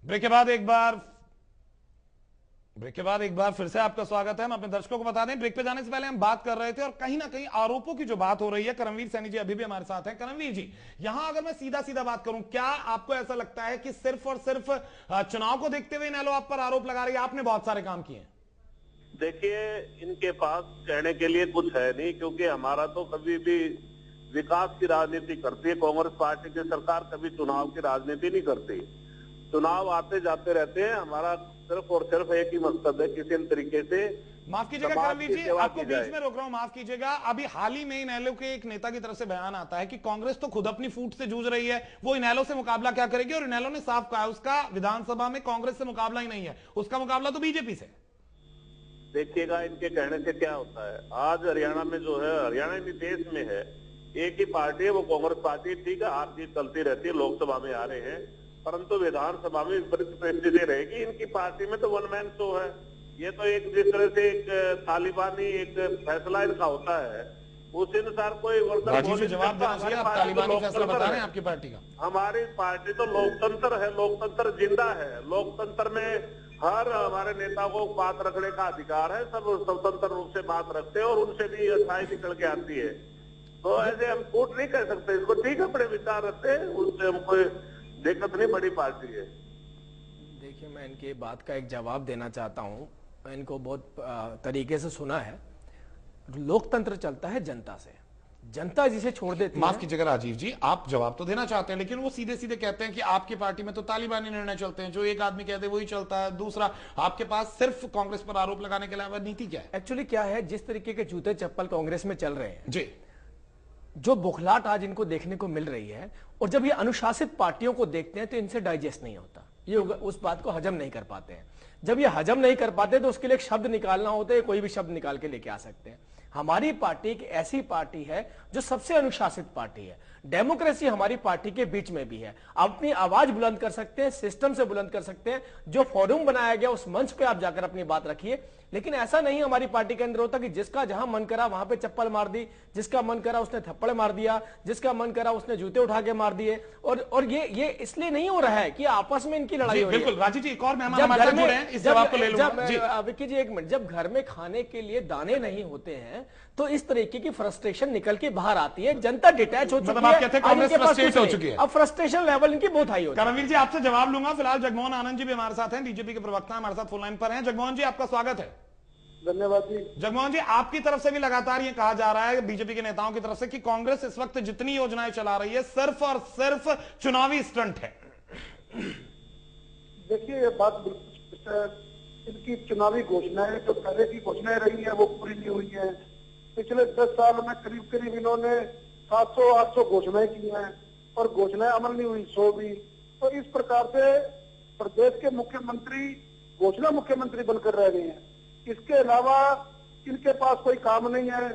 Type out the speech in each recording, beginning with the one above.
Break के बाद एक बार फिर से आपका स्वागत है। हम अपने दर्शकों को बता दें, ब्रेक पे जाने से पहले हम बात कर रहे थे और कहीं ना कहीं आरोपों की जो बात हो रही है, करमवीर सैनी जी अभी भी हमारे साथ हैं। करमवीर जी, यहां अगर मैं सीधा सीधा बात करूं, क्या आपको ऐसा लगता है कि सिर्फ और सिर्फ चुनाव को देखते हुए इनेलो आप पर आरोप लगा रही है? आपने बहुत सारे काम किए हैं। देखिए, इनके पास कहने के लिए कुछ है नहीं, क्योंकि हमारा तो कभी भी विकास की राजनीति करती है कांग्रेस पार्टी की सरकार, कभी चुनाव की राजनीति नहीं करती। चुनाव आते जाते रहते हैं, हमारा सिर्फ और सिर्फ एक ही मकसद है, किसी न तरीके से। माफ कीजिएगा करमवीर जी, आपको बीच में रोक रहा हूं, माफ कीजिएगा। अभी हाल ही में इनेलो के एक नेता की तरफ से बयान आता है कि कांग्रेस तो खुद अपनी फूट से जूझ रही है, वो इनेलो से मुकाबला क्या करेगी, और इनेलो ने साफ कहा उसका विधानसभा में कांग्रेस से मुकाबला ही नहीं है, उसका मुकाबला तो बीजेपी से। देखिएगा, इनके कहने से क्या होता है। आज हरियाणा में जो है, हरियाणा भी देश में है, एक ही पार्टी है, वो कांग्रेस पार्टी। ठीक है, हार जीत चलती रहती है, लोकसभा में आ रहे हैं, परंतु विधानसभा में परिस्थिति रहेगी। इनकी पार्टी में तो वन मैन शो है। ये तो एक जिस तरह से एक तालिबानी एक फैसला इनका होता है, उस अनुसार कोई जवाब देना चाहिए। आप तालिबानी फैसला बता रहे हैं आपकी पार्टी का? हमारी पार्टी तो लोकतंत्र है, लोकतंत्र जिंदा है। लोकतंत्र में हर हमारे नेता को बात रखने का अधिकार है, सब स्वतंत्र रूप से बात रखते हैं और उनसे भी अच्छाई निकल के आती है। तो ऐसे हम झूठ नहीं कह सकते इसको। ठीक है, बड़े विचार रखते हैं, उससे हमको दिक्कत नहीं, बड़ी पार्टी है। देखिए, मैं इनकी बात का एक जवाब देना चाहता हूं। मैं इनको बहुत तरीके से सुना है। लोकतंत्र चलता है जनता से, जनता जिसे छोड़ देती है। माफ कीजिएगा राजीव जी, आप जवाब तो देना चाहते हैं, लेकिन वो सीधे सीधे कहते हैं कि आपकी पार्टी में तो तालिबानी निर्णय चलते हैं, जो एक आदमी कहते हैं वही चलता है। दूसरा, आपके पास सिर्फ कांग्रेस पर आरोप लगाने के अलावा नीति क्या है? एक्चुअली क्या है, जिस तरीके के जूते चप्पल कांग्रेस में चल रहे हैं जी, जो बुखलाहट आज इनको देखने को मिल रही है, और जब ये अनुशासित पार्टियों को देखते हैं तो इनसे डाइजेस्ट नहीं होता, ये उस बात को हजम नहीं कर पाते हैं। जब ये हजम नहीं कर पाते तो उसके लिए एक शब्द निकालना होता है, कोई भी शब्द निकाल के लेके आ सकते हैं। हमारी पार्टी एक ऐसी पार्टी है जो सबसे अनुशासित पार्टी है। डेमोक्रेसी हमारी पार्टी के बीच में भी है। आप अपनी आवाज बुलंद कर सकते हैं, सिस्टम से बुलंद कर सकते हैं। जो फोरम बनाया गया उस मंच पे आप जाकर अपनी बात रखिए, लेकिन ऐसा नहीं हमारी पार्टी के अंदर होता कि जिसका जहां मन करा वहां पे चप्पल मार दी, जिसका मन करा उसने थप्पड़ मार दिया, जिसका मन करा उसने जूते उठा के मार दिए। और ये इसलिए नहीं हो रहा है कि आपस में इनकी लड़ाई हो रही है। बिल्कुल राजीव जी, एक और मेहमान हमारे साथ जुड़े हैं, इस जवाब को ले लूंगा। विक्की जी, एक मिनट। जब घर में खाने के लिए दाने नहीं होते हैं तो इस तरीके की फ्रस्ट्रेशन निकल के बाहर आती है। जनता डिटैच हो चुकी है, आप कहते हैं कांग्रेस फ्रस्ट्रेट हो चुकी है। अब फ्रस्ट्रेशन लेवल इनकी बहुत हाई हो चुकी है। करमवीर जी, आपसे जवाब लूंगा। फिलहाल जगमोहन आनंद जी भी हमारे साथ हैं, बीजेपी के प्रवक्ता हमारे साथ फोन लाइन पर हैं। जगमोहन जी, आपका स्वागत है। धन्यवाद जी। जगमोहन जी, आपकी तरफ से भी लगातार ये कहा जा रहा है बीजेपी के नेताओं की तरफ से कि कांग्रेस इस वक्त जितनी योजनाएं चला रही है सिर्फ और सिर्फ चुनावी स्टंट है। देखिए, ये बात बिल्कुल, इनकी चुनावी घोषणाएं जो पहले की घोषणाएं रही है वो पूरी नहीं हुई है। पिछले 10 साल में करीब करीब इन्होंने 700-800 घोषणाएं की हैं और घोषणाएं अमल नहीं हुई 100 भी। तो इस प्रकार से प्रदेश के मुख्यमंत्री घोषणा मुख्यमंत्री बनकर रह गए हैं। इसके अलावा इनके पास कोई काम नहीं है,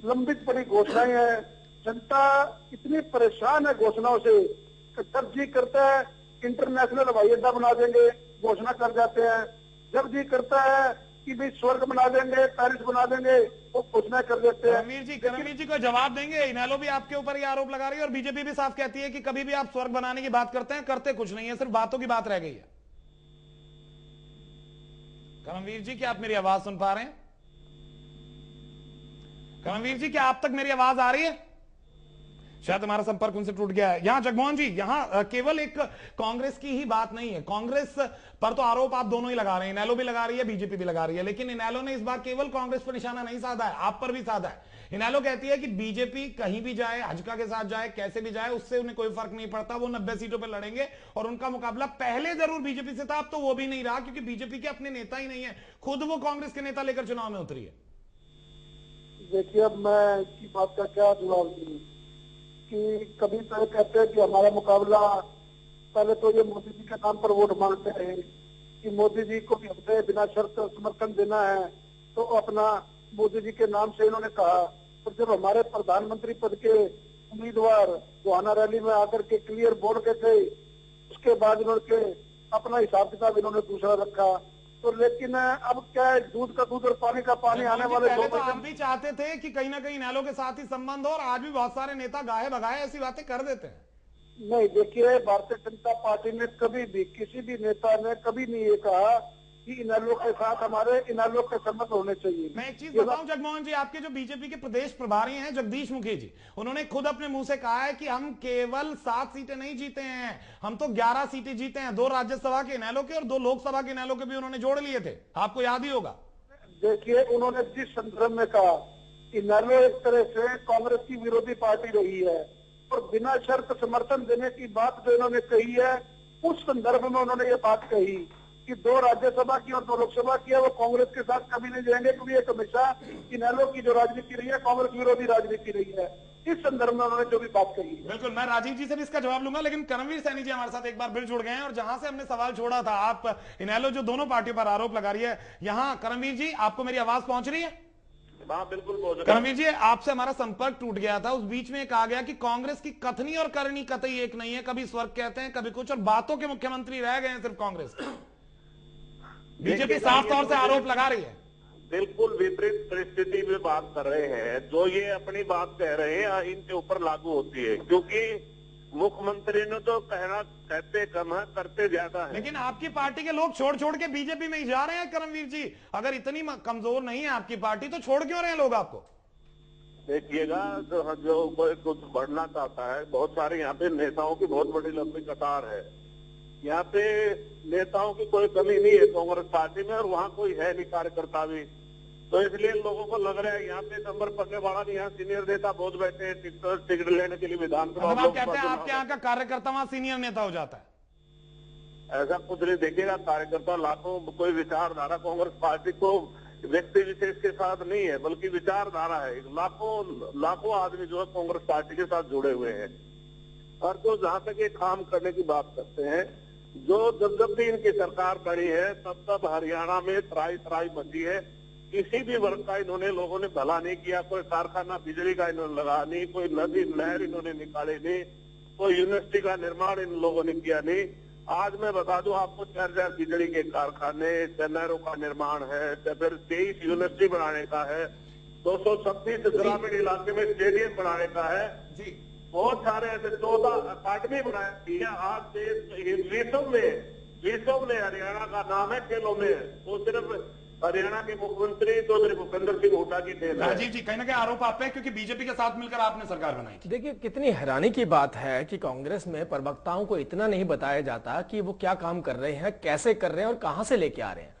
लंबित पड़ी घोषणाएं हैं। जनता इतनी परेशान है घोषणाओं से कि जब जी करता है इंटरनेशनल हवाई अड्डा बना देंगे, घोषणा कर जाते हैं। जब जी करता है कि भाई स्वर्ग बना देंगे, पेरिस बना देंगे, वो घोषणा कर देते हैं। करमवीर जी को जवाब देंगे। इनेलो भी आपके ऊपर ये आरोप लगा रही है और बीजेपी भी साफ कहती है कि कभी भी आप स्वर्ग बनाने की बात करते हैं, करते कुछ नहीं है, सिर्फ बातों की बात रह गई है। करमवीर जी, क्या आप मेरी आवाज सुन पा रहे हैं? करमवीर जी, क्या आप तक मेरी आवाज आ रही है? शायद हमारा संपर्क उनसे टूट गया है। यहां जगमोहन जी, यहां केवल एक कांग्रेस की ही बात नहीं है। कांग्रेस पर तो आरोप आप दोनों ही लगा रहे हैं, इनेलो भी लगा रही है, बीजेपी भी लगा रही है, लेकिन इनेलो ने इस बार केवल कांग्रेस पर निशाना नहीं साधा है, आप पर भी साधा है। इनेलो कहती है कि बीजेपी कहीं भी जाए, हजका के साथ जाए, कैसे भी जाए, उससे उन्हें कोई फर्क नहीं पड़ता, वो 90 सीटों पर लड़ेंगे और उनका मुकाबला पहले जरूर बीजेपी से था, अब तो वो भी नहीं रहा, क्योंकि बीजेपी के अपने नेता ही नहीं है, खुद वो कांग्रेस के नेता लेकर चुनाव में उतरी है। देखिए, अब मैं इसकी बात का क्या जवाब दूं कि कभी तो कहते हैं कि हमारा मुकाबला, पहले तो ये मोदी जी के नाम पर वोट मांगते हैं कि मोदी जी को भी हमने बिना शर्त समर्थन देना है, तो अपना मोदी जी के नाम से इन्होंने कहा। और जब हमारे प्रधानमंत्री पद के उम्मीदवार गोहाना रैली में आकर के क्लियर बोल के थे, उसके बाद इन्होंने अपना हिसाब किताब इन्होंने दूसरा रखा। तो लेकिन अब क्या है, दूध का दूध और पानी का पानी आने वाले पहले तो आप भी चाहते थे कि कहीं ना कहीं इनेलो के साथ ही संबंध हो, और आज भी बहुत सारे नेता गाहे बगाए ऐसी बातें कर देते हैं। नहीं, देखिए, भारतीय जनता पार्टी ने कभी भी, किसी भी नेता ने कभी नहीं ये कहा कि इनेलो के साथ हमारे इनेलो के संबंध होने चाहिए। मैं एक चीज बताऊं जगमोहन जी, आपके जो बीजेपी के प्रदेश प्रभारी हैं जगदीश मुखी जी, उन्होंने खुद अपने मुंह से कहा है कि हम केवल 7 सीटें नहीं जीते हैं, हम तो 11 सीटें जीते हैं। 2 राज्यसभा के इनेलो के और 2 लोकसभा के इनेलो के भी उन्होंने जोड़ लिए थे, आपको याद ही होगा। देखिए, उन्होंने जिस संदर्भ में कहा, इनेलो एक तरह से कांग्रेस की विरोधी पार्टी रही है और बिना शर्त समर्थन देने की बात जो इन्होंने कही है, उस संदर्भ में उन्होंने ये बात कही कि 2 राज्यसभा की और 2 लोकसभा की है, वो कांग्रेस के साथ कभी नहीं जाएंगे, क्योंकि एक हमेशा इनेलो की जो राजनीति रही है कांग्रेस विरोधी राजनीति रही है। इस संदर्भ में उन्होंने जो भी बात कही है। बिल्कुल, मैं राजीव जी से भी इसका जवाब लूंगा, लेकिन करमवीर सैनी जी हमारे साथ एक बार फिर जुड़ गए हैं और जहां से हमने सवाल छोड़ा था, आप इनेलो जो दोनों पार्टियों पर आरोप लगा रही है, यहां करमवीर जी आपको मेरी आवाज पहुंच रही है? हाँ बिल्कुल। करमवीर जी, आपसे हमारा संपर्क टूट गया था, उस बीच में कहा गया कि कांग्रेस की कथनी और करनी कतई एक नहीं है, कभी स्वर्ग कहते हैं कभी कुछ, और बातों के मुख्यमंत्री रह गए हैं सिर्फ कांग्रेस। बीजेपी साफ तौर से आरोप लगा रही है। बिल्कुल विपरीत परिस्थिति में बात कर रहे हैं। जो ये अपनी बात कह रहे हैं इनके ऊपर लागू होती है, क्योंकि मुख्यमंत्री ने तो कहते कम है, करते ज्यादा है। लेकिन आपकी पार्टी के लोग छोड़ छोड़ के बीजेपी में ही जा रहे हैं करमवीर जी। अगर इतनी कमजोर नहीं है आपकी पार्टी तो छोड़ क्यों रहे हैं लोग आपको? देखिएगा, जो कोई कुछ बढ़ना चाहता है, बहुत सारे यहाँ पे नेताओं की बहुत बड़ी लंबी कतार है। यहाँ पे नेताओं की कोई कमी नहीं है कांग्रेस पार्टी में, और वहाँ कोई है नहीं कार्यकर्ता भी। तो इसलिए लोगों को लग रहा है यहाँ पे नंबर पकड़ने वाला नहीं, यहाँ सीनियर नेता बहुत बैठे हैं टिकट लेने के लिए विधानसभा। आप कहते हैं आपके यहाँ का कार्यकर्ता वहाँ सीनियर नेता हो जाता है? ऐसा कुछ नहीं। देखिएगा, कार्यकर्ता लाखों, कोई विचारधारा कांग्रेस पार्टी को व्यक्ति विशेष के साथ नहीं है, बल्कि विचारधारा है। लाखों आदमी जो है कांग्रेस पार्टी के साथ जुड़े हुए हैं। और जो जहां तक ये काम करने की बात करते हैं, जो जब भी इनकी सरकार बनी है तब हरियाणा में त्राई मची है। किसी भी वर्ग का इन्होंने लोगों ने भला नहीं किया। कोई कारखाना बिजली का इन्होंने लगा नहीं, कोई नदी नहर इन्होंने निकाले नहीं, कोई यूनिवर्सिटी का निर्माण इन लोगों ने किया नहीं। आज मैं बता दूं आपको, 4 बिजली के कारखाने, नहरों का निर्माण है, फिर 23 यूनिवर्सिटी बनाने का है, 236 ग्रामीण इलाके में स्टेडियम बनाने का है जी। बहुत सारे ऐसे 14 अकादमी बनाई है। आज विश्व में हरियाणा का नाम है खेलों में। वो सिर्फ हरियाणा के मुख्यमंत्री चौधरी भूपेंद्र सिंह हुड्डा की देन है। राजीव जी, कहीं ना कहीं आरोप आप पे, क्योंकि बीजेपी के साथ मिलकर आपने सरकार बनाई थी। देखिए, कितनी हैरानी की बात है कि कांग्रेस में प्रवक्ताओं को इतना नहीं बताया जाता कि वो क्या काम कर रहे हैं, कैसे कर रहे हैं और कहां से लेके आ रहे हैं।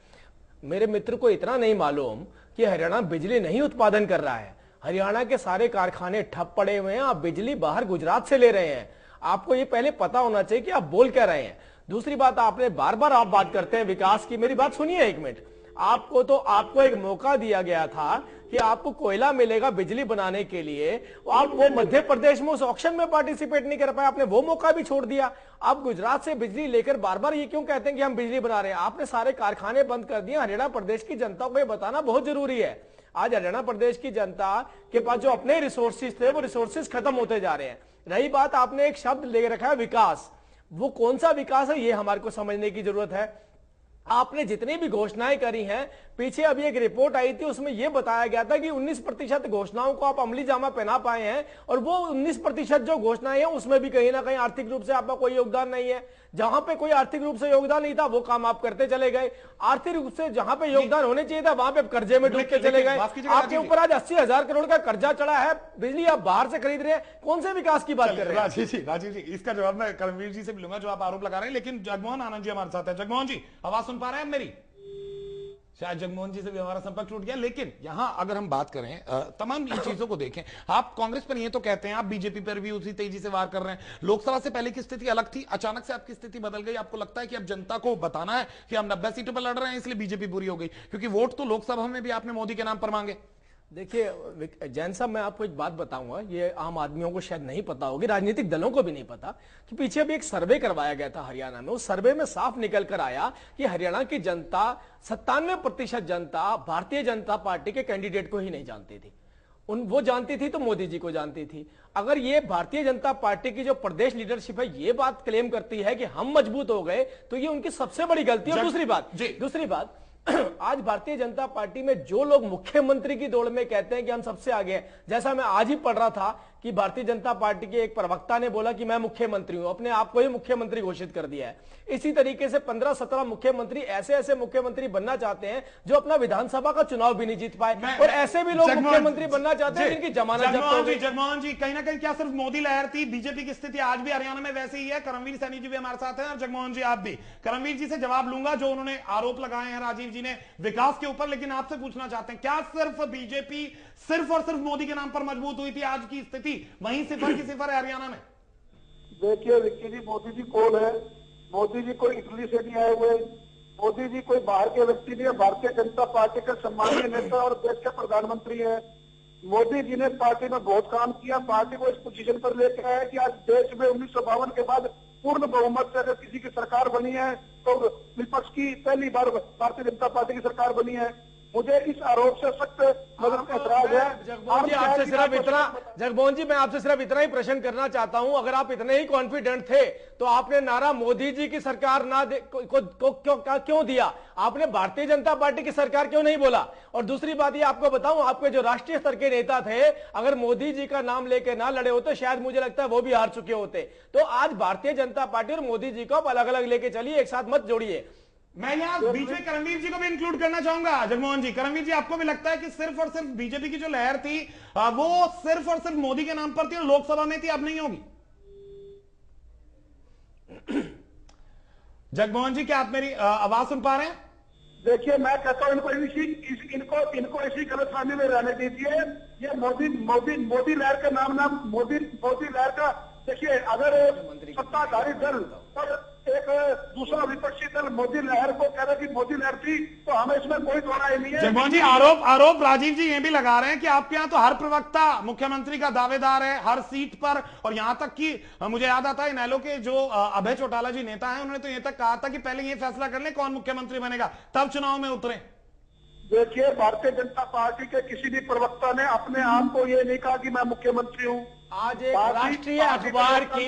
मेरे मित्र को इतना नहीं मालूम कि हरियाणा बिजली नहीं उत्पादन कर रहा है। हरियाणा के सारे कारखाने ठप पड़े हुए हैं, आप बिजली बाहर गुजरात से ले रहे हैं। आपको ये पहले पता होना चाहिए कि आप बोल क्या रहे हैं। दूसरी बात, आपने बार बार आप बात करते हैं विकास की, मेरी बात सुनिए एक मिनट। आपको एक मौका दिया गया था कि आपको कोयला मिलेगा बिजली बनाने के लिए, आप वो मध्य प्रदेश में उस ऑक्शन में पार्टिसिपेट नहीं कर पाए, आपने वो मौका भी छोड़ दिया। आप गुजरात से बिजली लेकर बार बार ये क्यों कहते हैं कि हम बिजली बना रहे हैं? आपने सारे कारखाने बंद कर दिए। हरियाणा प्रदेश की जनता को ये बताना बहुत जरूरी है। आज हरियाणा प्रदेश की जनता के पास जो अपने रिसोर्सेज थे, वो रिसोर्सेज खत्म होते जा रहे हैं। रही बात, आपने एक शब्द ले रखा है विकास, वो कौन सा विकास है ये हमारे को समझने की जरूरत है। आपने जितनी भी घोषणाएं करी हैं, पीछे अभी एक रिपोर्ट आई थी, उसमें यह बताया गया था कि 19% घोषणाओं को आप अमली जामा पहना पाए हैं, और वो 19% जो घोषणाएं हैं उसमें भी कहीं ना कहीं आर्थिक रूप से आपका कोई योगदान नहीं है। जहां पे कोई आर्थिक रूप से योगदान नहीं था वो काम आप करते चले गए। आर्थिक रूप से जहां पे योगदान होने चाहिए था वहां पे कर्जे में डूबते चले गए। आपके ऊपर आज 80,000 करोड़ का कर्जा चढ़ा है, बिजली आप बाहर से खरीद रहे हैं, कौन से विकास की बात कर रहे हैं? राजीव जी, इसका जवाब मैं करमवीर जी से मिलूंगा जो आप आरोप लगा रहे हैं, लेकिन जगमोहन आनंद जी हमारे साथ है। जगमोहन जी, आवाज सुन पा रहे हैं मेरी? शायद जगमोहन जी से भी हमारा संपर्क टूट गया। लेकिन यहां अगर हम बात करें, तमाम इन चीजों को देखें, आप कांग्रेस पर ये तो कहते हैं, आप बीजेपी पर भी उसी तेजी से वार कर रहे हैं। लोकसभा से पहले की स्थिति अलग थी, अचानक से आपकी स्थिति बदल गई। आपको लगता है कि अब जनता को बताना है कि हम 90 सीटों पर लड़ रहे हैं, इसलिए बीजेपी बुरी हो गई? क्योंकि वोट तो लोकसभा में भी आपने मोदी के नाम पर मांगे। देखिए जैन साहब, मैं आपको एक बात बताऊंगा, ये आम आदमियों को शायद नहीं पता होगी, राजनीतिक दलों को भी नहीं पता, कि पीछे अभी एक सर्वे करवाया गया था हरियाणा में। उस सर्वे में साफ निकल कर आया कि हरियाणा की जनता, 97% जनता भारतीय जनता पार्टी के कैंडिडेट को ही नहीं जानती थी। वो जानती थी तो मोदी जी को जानती थी। अगर ये भारतीय जनता पार्टी की जो प्रदेश लीडरशिप है ये बात क्लेम करती है कि हम मजबूत हो गए, तो ये उनकी सबसे बड़ी गलती है। दूसरी बात, आज भारतीय जनता पार्टी में जो लोग मुख्यमंत्री की दौड़ में कहते हैं कि हम सबसे आगे हैं, जैसा मैं आज ही पढ़ रहा था कि भारतीय जनता पार्टी के एक प्रवक्ता ने बोला कि मैं मुख्यमंत्री हूं, अपने आप को ही मुख्यमंत्री घोषित कर दिया है। इसी तरीके से 15-17 मुख्यमंत्री ऐसे मुख्यमंत्री बनना चाहते हैं जो अपना विधानसभा का चुनाव भी नहीं जीत पाए, और ऐसे भी लोग मुख्यमंत्री बनना चाहते हैं जिनकी जमानत जब्त हो गई। जगमोहन जी, कहीं ना कहीं क्या सिर्फ मोदी लहर थी? बीजेपी की स्थिति आज भी हरियाणा में वैसे ही है। करमवीर सैनी जी भी हमारे साथ हैं और जगमोहन जी आप भी। करमवीर जी से जवाब लूंगा जो उन्होंने आरोप लगाए हैं राजीव जी ने विकास के ऊपर, लेकिन आपसे पूछना चाहते हैं क्या सिर्फ बीजेपी सिर्फ और सिर्फ मोदी के नाम पर मजबूत हुई थी? आज की स्थिति वहीं सिफर की सिफर है हरियाणा में। देखिए विक्की जी, मोदी जी कौन है? मोदी जी कोई इटली से नहीं आए हुए, मोदी जी कोई बाहर के व्यक्ति नहीं है, भारतीय जनता पार्टी के सम्मानीय नेता और देश के प्रधानमंत्री हैं। मोदी जी ने पार्टी में बहुत काम किया, पार्टी को इस पोजीशन पर लेके आया कि आज देश में 1952 के बाद पूर्ण बहुमत से अगर किसी की सरकार बनी है तो विपक्ष की पहली बार भारतीय जनता पार्टी की सरकार बनी है। मुझे इस आरोप से सख्त ऐतराज है। जगमोहन जी आपसे सिर्फ इतना, जगमोहन जी मैं आपसे सिर्फ इतना ही प्रश्न करना चाहता हूं, अगर आप इतने ही कॉन्फिडेंट थे तो आपने नारा मोदी जी की सरकार ना क्यों दिया? आपने भारतीय जनता पार्टी की सरकार क्यों नहीं बोला? और दूसरी बात ये आपको बताऊं, आपके जो राष्ट्रीय स्तर के नेता थे, अगर मोदी जी का नाम लेके ना लड़े होते शायद मुझे लगता है वो भी हार चुके होते। तो आज भारतीय जनता पार्टी और मोदी जी को अलग अलग लेके चलिए, एक साथ मत जोड़िए। मैं यहाँ बीच में करमवीर जी को भी इंक्लूड करना चाहूंगा। जगमोहन जी, करमवीर जी आपको भी लगता है कि सिर्फ और सिर्फ बीजेपी की जो लहर थी वो सिर्फ और सिर्फ मोदी के नाम पर थी और लोकसभा में थी, अब नहीं होगी? जगमोहन जी क्या आप मेरी आवाज सुन पा रहे हैं? देखिए मैं कहता हूँ इनको इसी गलतफहमी में रहने दीजिए। ये मोदी लहर का नाम मोदी लहर का, देखिए अगर सत्ताधारी दल और एक दूसरा विपक्षी दल मोदी लहर को कह रहे कि मोदी लहर थी, तो हमें इसमें कोई दोहराई नहीं है। जगमोहन जी आरोप राजीव जी ये भी लगा रहे हैं कि आपके यहाँ तो हर प्रवक्ता मुख्यमंत्री का दावेदार है हर सीट पर, और यहां तक कि मुझे याद आता है इनेलो के जो अभय चौटाला जी नेता है उन्होंने तो ये तक कहा था कि पहले ये फैसला कर ले कौन मुख्यमंत्री बनेगा तब चुनाव में उतरे। देखिए भारतीय जनता पार्टी के किसी भी प्रवक्ता ने अपने आप को ये नहीं कहा कि मैं मुख्यमंत्री हूँ। आज एक राष्ट्रीय अखबार की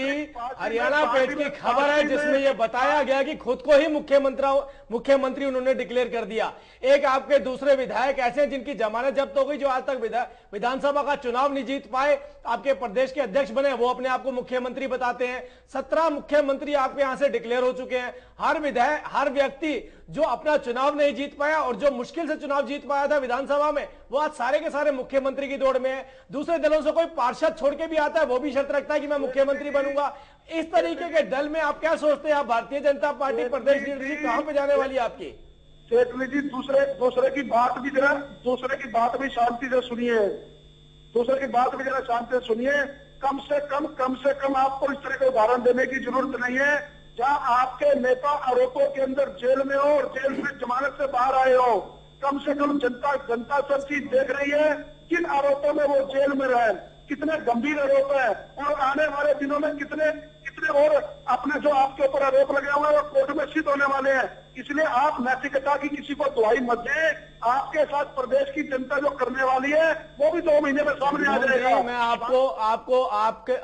हरियाणा पेज की खबर है जिसमें यह बताया गया कि खुद को ही मुख्यमंत्री उन्होंने डिक्लेयर कर दिया। एक आपके दूसरे विधायक ऐसे हैं जिनकी जमानत जब्त हो गई, जो आज तक विधानसभा का चुनाव नहीं जीत पाए, आपके प्रदेश के अध्यक्ष बने, वो अपने आप को मुख्यमंत्री बताते हैं। 17 मुख्यमंत्री आपके यहां से डिक्लेयर हो चुके हैं। हर व्यक्ति जो अपना चुनाव नहीं जीत पाया और जो मुश्किल से चुनाव जीत पाया था विधानसभा में, वो आज सारे के सारे मुख्यमंत्री की दौड़ में है। दूसरे दलों से कोई पार्षद छोड़ के भी आता है वो भी शर्त रखता है कि मैं मुख्यमंत्री बनूंगा। इस तरीके के दल में आप क्या सोचते हैं? आप भारतीय जनता पार्टी प्रदेश लीडरशिप कहां पे जाने वाली है आपकी? सेठली जी दूसरे की बात भी शांति से सुनिए, दूसरे की बात भी जरा शांति से सुनिए। कम से कम आपको इस तरह के उदाहरण देने की जरूरत नहीं है जहां आपके नेता आरोपों के अंदर जेल में हो और जेल से जमानत से बाहर आए हो। कम से कम जनता सब चीज देख रही है किन आरोपों में वो जेल में रहे, कितने गंभीर आरोप है, और आने वाले दिनों में कितने और अपने जो आपके ऊपर आरोप लगे हुए हैं वो कोर्ट में सिद्ध होने वाले हैं। इसलिए आप नैतिकता की किसी को दुहाई मत दें। आपके साथ प्रदेश की जनता जो करने वाली है वो भी 2 महीने में सामने आ जाएगा। मैं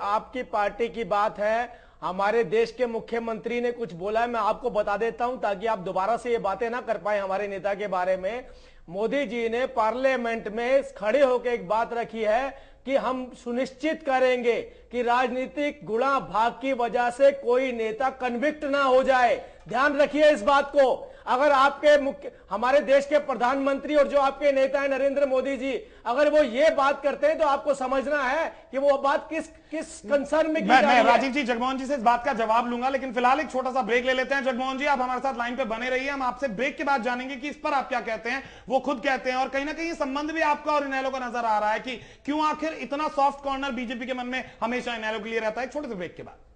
आपकी पार्टी की बात है, हमारे देश के मुख्यमंत्री ने कुछ बोला है, मैं आपको बता देता हूं ताकि आप दोबारा से ये बातें ना कर पाए हमारे नेता के बारे में। मोदी जी ने पार्लियामेंट में खड़े होकर एक बात रखी है कि हम सुनिश्चित करेंगे कि राजनीतिक गुणा भाग की वजह से कोई नेता कन्विक्ट ना हो जाए। ध्यान रखिए इस बात को। अगर हमारे देश के प्रधानमंत्री और जो आपके नेता है नरेंद्र मोदी जी, अगर वो ये बात करते हैं तो आपको समझना है कि वो बात किस कंसर्न में की जा रही है। राजीव जी जगमोहन जी से इस बात का जवाब लूंगा, लेकिन फिलहाल एक छोटा सा ब्रेक ले लेते हैं। जगमोहन जी आप हमारे साथ लाइन पे बने रहिए, हम आपसे ब्रेक के बाद जानेंगे कि इस पर आप क्या कहते हैं। वो खुद कहते हैं और कहीं ना कहीं संबंध भी आपका और इनेलो का नजर आ रहा है कि क्यों आखिर इतना सॉफ्ट कॉर्नर बीजेपी के मन में हमेशा इनेलो के लिए रहता है। छोटे से ब्रेक के बाद